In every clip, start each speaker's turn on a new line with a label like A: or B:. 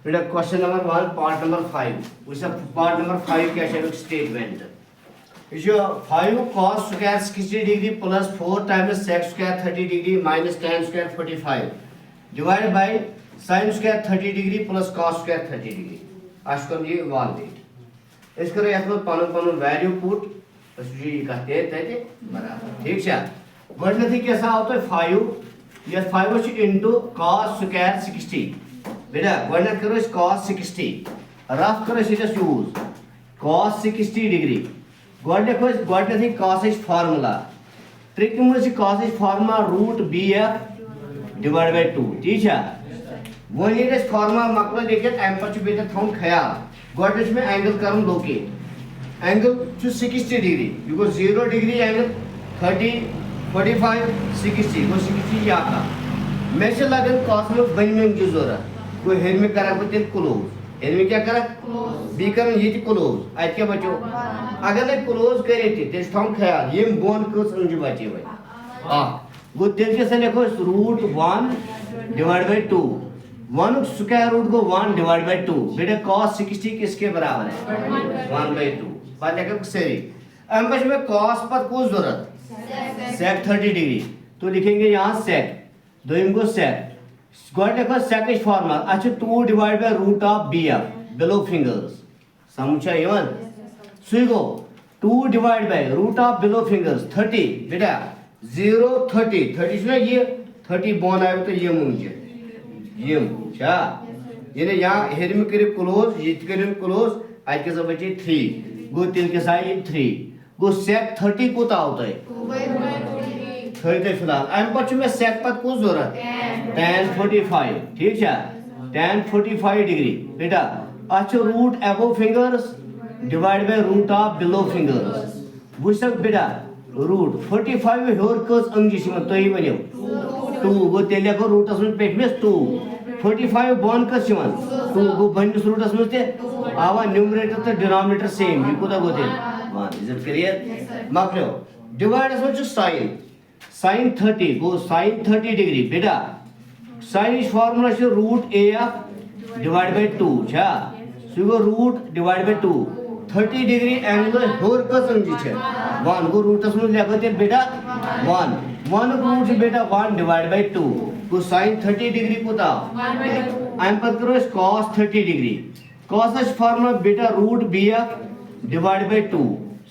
A: बेटा question number 1 part number 5 उस part number 5 क्या है स्टेटमेंट ये 5 cos square 60 degree plus 4 times sec square 30 degree minus tan square 45 divide by sin square 30 degree plus cos square 30 degree आज कर ये वालडेट इस करो यत में पन वैल्यू पुट अस ये कहते हैं बराबर ठीक है गडनथि क्या सा होता है 5 ये 5 छ इनटू cos स्क्वायर 60 बेटा गडनथ करो इस cos 60 रफ करो इस यूज cos 60 डिग्री गडनथि cos इस फार्मूला ट्रिक में से cos इस formula root bf divide by 2 ठीक है वो ये इस फार्मूला मकल देखिए एम पर बेटा थोन ख्याल गडनथ में एंगल करम लोकेट एंगल छु 60 डिग्री बिकॉज़ 0 डिग्री एंगल 30 45 60 वो 60 या का मैं से लगन cos में बनने की जरूरत कोई हेर में करा को तेल क्लोज हेर में क्या करा क्लोज बी कर ये थी क्लोज आज क्या बचो अगर ने क्लोज करे थे तेज थम ख्याल ये बोन कस अंज बचे भाई हां वो तेज के से लिखो root 1 divide by 2 1 square root को 1 डिवाइड बाय 2 बेटा cos 60 किसके बराबर है 1 बाय 2 बात लिखो सही अब बच में cos पर को जरूरत sec 30 डिग्री तो लिखेंगे यहाँ sec दोइम को sec गॉट लिखो sec इज फार्मूला अच्छा 2 divide by root of bf below fingers समझा यवन सुइगो 2 divide by root of below fingers 30 बेटा 0 30 30 ना ये 30 बोन आयो तो ये मुंजे ये क्या ये यहाँ हेर में करे क्लोज ये करे क्लोज आज के सब बचे 3 गो तिल के साइड 3 गो sec 30 को होता है 30 फिलहाल एम पर में sec पर को जरूरत tan 45 ठीक है tan 45 डिग्री बेटा अच्छा root above fingers divide by root of below fingers बुझ बेटा रूट 45 हेर कस अंगी सिम तो ही बनियो 2 गो तेले को रूट में पेट में 2 45 बोन कस सिम 2 गो बनस रूट में ते आवा न्यूमरेटर तो डिनोमिनेटर सेम ये कोदा गोते 1 इज इट क्लियर मकलो डिवाइड में sin 30 गो sin 30 डिग्री बेटा sin इस फार्मूला से रूट af डिवाइड बाय 2 छा सो गो root divide by 2 30 degree angle होर का समझी छे 1 गो रूट में लेखते बेटा 1 रूट बेटा 1 divide by 2 go sin 30 degree कोता 1/2 आई एम पर करो इस cos 30 डिग्री cos इस फार्मूला बेटा रूट bf डिवाइड बाय 2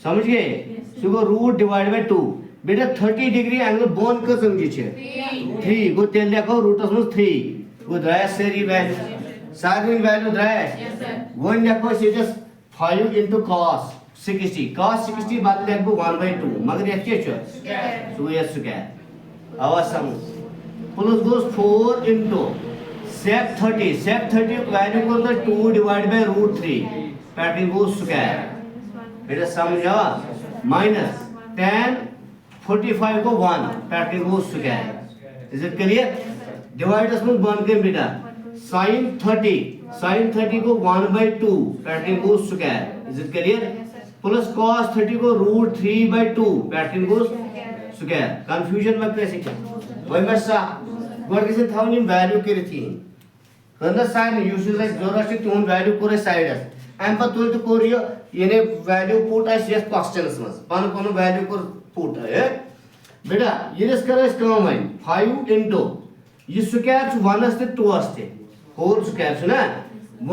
A: समझ गए सो गो रूट डिवाइड बाय 2 बेटा 30 डिग्री एंगल बोन का समझी छे 3 गो तेल लेखो रूट में 3 गो द्राय सेरी वैल्यू सारी वैल्यू द्राय वन लेखो सीधस 5 into cos 60 बात लेखो 1/2 मगर ये क्या छ सो ये स्क्वायर अवसम plus goes 4 into sec 30 value को तो 2 divide by root 3 pattern goes square बेटा समझा माइनस tan 45 को 1 पैटर्न को square is it clear divide में बन के बेटा sin 30 को 1/2 पैटर्न को square is it clear plus cos 30 को रूट 3/2 पैटर्न को स्क्वायर कंफ्यूजन में कैसे क्या वही मैं सा गोर के थावन इन वैल्यू के थी कंदा साइन यूजुअली लाइक जरूरत से तुम वैल्यू करे साइड एम पर तुल तो कोरियो येने value put as yes questions में पन वैल्यू को पुट है बेटा ये कर कम 5 into ये स्क्वायर 1 अस्ते 2 अस्ते होल स्क्वायर ना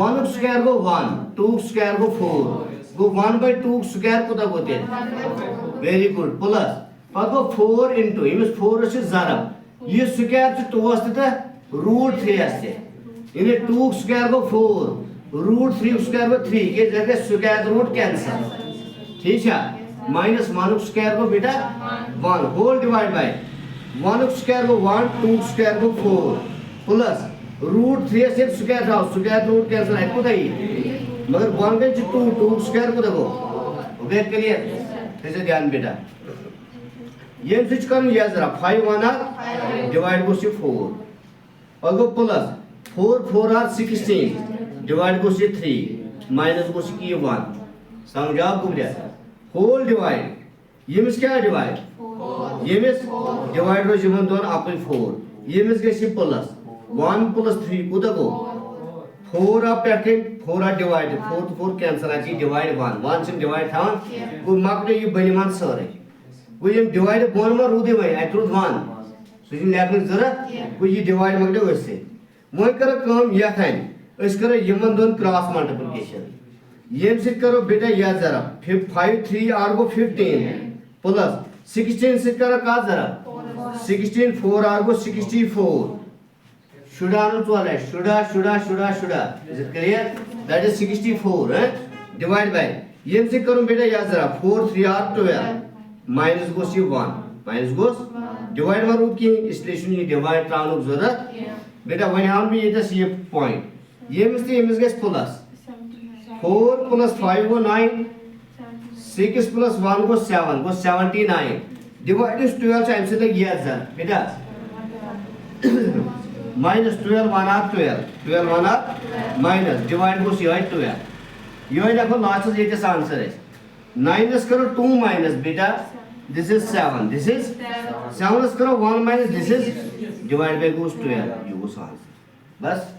A: 1 स्क्वायर को 1 2 स्क्वायर को 4 गो 1/2 स्क्वायर को ता होते वेरी गुड प्लस पद को 4 into इमेज 4 से जरब ये स्क्वायर 2 अस्ते रूट 3 अस्ते इने 2 स्क्वायर को 4 रूट 3 स्क्वायर को 3 के जगह स्क्वायर रूट कैंसिल ठीक है माइनस 1 स्क्वायर को बेटा 1 होल डिवाइड बाय 1 स्क्वायर को 1 2 स्क्वायर को 4 प्लस रूट 3 से स्क्वायर था स्क्वायर रूट कैंसिल है कोई मगर 1 के 2 स्क्वायर को देखो ओके क्लियर ऐसे ध्यान बेटा ये स्विच कर लिया जरा 5 1 आर डिवाइड को से 4 और को प्लस 4 आर 16 डिवाइड को से 3 माइनस को से 1 समझा आपको बेटा होल डिवाइड ये मिस क्या डिवाइड ये मिस डिवाइड रो जीवन दोन आपन 4 ये मिस के प्लस 1 plus 3 को 4 up पे 4 डिवाइड 4 to 4 कैंसिल आती डिवाइड 1 से डिवाइड था वो मकड़े ये बनिमान सारे वो ये डिवाइड बोन में रूदे वही आई ट्रूथ 1 सो ये लेखन जरूरत वो ये डिवाइड मकड़े वैसे वो करो काम या था इस करो यमन दोन क्रॉस मल्टीप्लिकेशन ये से करो बेटा या जरा 5 3 आर को 15 प्लस 16 से करो का जरा 16 4 आर को 64 should is it clear that is 64 divide by ये से करूं बेटा याद जरा 4 3 are 12 minus goes 1 minus goes divide में रूट की इसलिए सुनिए divide ट्रांसफर जरूरत बेटा वहीं हम भी ये पॉइंट ये miss gas plus 4 plus 5 go 9 6 plus 1 go 7 go 79 divide is 12 times से लग याद जरा बेटा minus 12 1 are 12 1 are minus divide goes here 12 ये देखो लास्ट से ये आंसर है 9 is करो 2 minus बेटा this is 7 this is 7 is करो 1 minus this is divide by goes 12 you goes answer बस